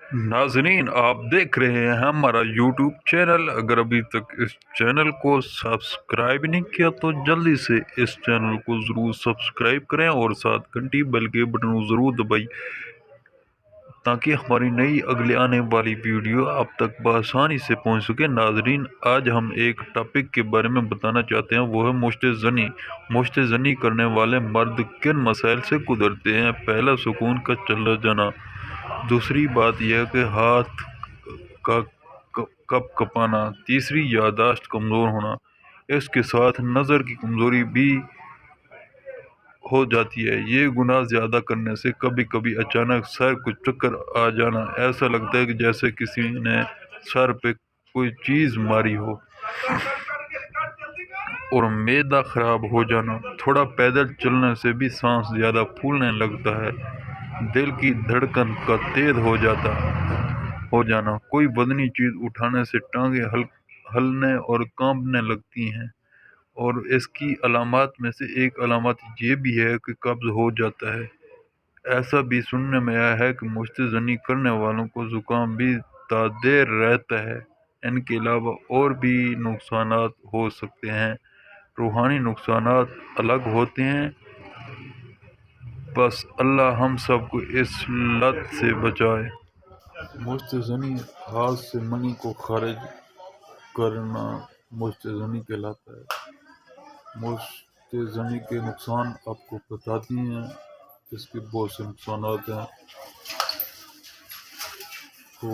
नाजरीन, आप देख रहे हैं हमारा यूट्यूब चैनल। अगर अभी तक इस चैनल को सब्सक्राइब नहीं किया तो जल्दी से इस चैनल को ज़रूर सब्सक्राइब करें और साथ घंटी बेल के बटन को ज़रूर दबाइए ताकि हमारी नई अगले आने वाली वीडियो आप तक बआसानी से पहुंच सके। नाजरीन, आज हम एक टॉपिक के बारे में बताना चाहते हैं, वो है मुश्तज़नी। मुश्तज़नी करने वाले मर्द किन मसाइल से गुजरते हैं? पहला, सुकून का चला जाना। दूसरी बात यह कि हाथ का कप कपाना। तीसरी, यादाश्त कमज़ोर होना। इसके साथ नज़र की कमज़ोरी भी हो जाती है। ये गुनाह ज़्यादा करने से कभी कभी अचानक सर को चक्कर आ जाना, ऐसा लगता है कि जैसे किसी ने सर पे कोई चीज़ मारी हो। और मैदा ख़राब हो जाना। थोड़ा पैदल चलने से भी सांस ज़्यादा फूलने लगता है। दिल की धड़कन का तेज हो जाना। कोई वजनी चीज़ उठाने से टांगे हलने और कांपने लगती हैं। और इसकी अलामात में से एक अलामत ये भी है कि कब्ज़ हो जाता है। ऐसा भी सुनने में आया है कि मुस्तज़नी करने वालों को ज़ुकाम भी तादेर रहता है। इनके अलावा और भी नुकसानात हो सकते हैं। रूहानी नुकसानात अलग होते हैं। बस अल्लाह हम सबको इस लत से बचाए। मुस्तज़नी हाथ से मनी को खारिज करना मुस्तज़नी कहलाता है। मुस्तज़नी के नुकसान आपको बताती हैं। इसके बहुत से नुकसान हैं। तो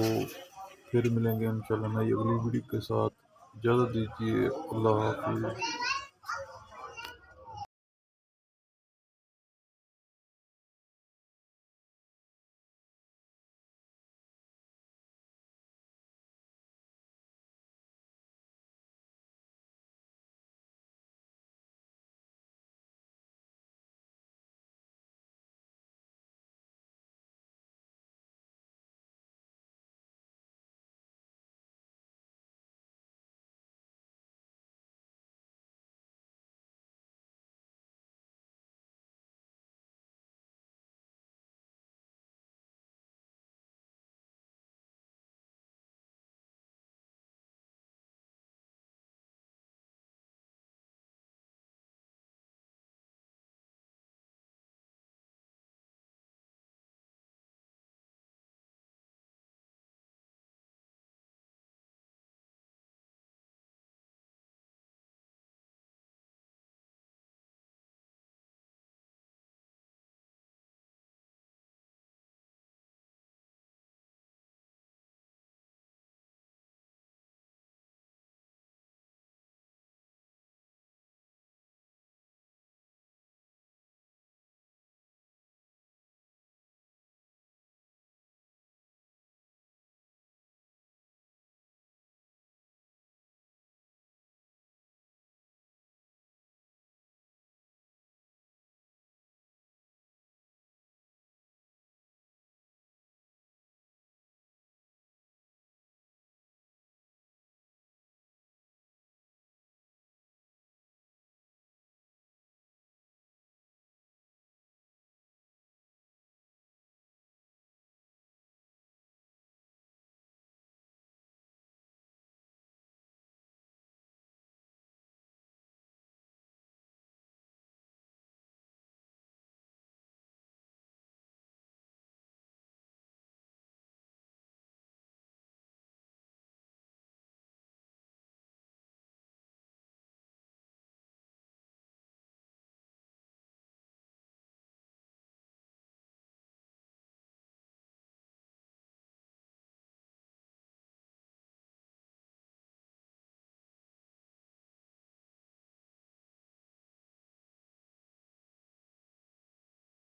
फिर मिलेंगे इंशाल्लाह नई अगली वीडियो के साथ। इजाज़त दीजिए। अल्लाह हाफ़िज़।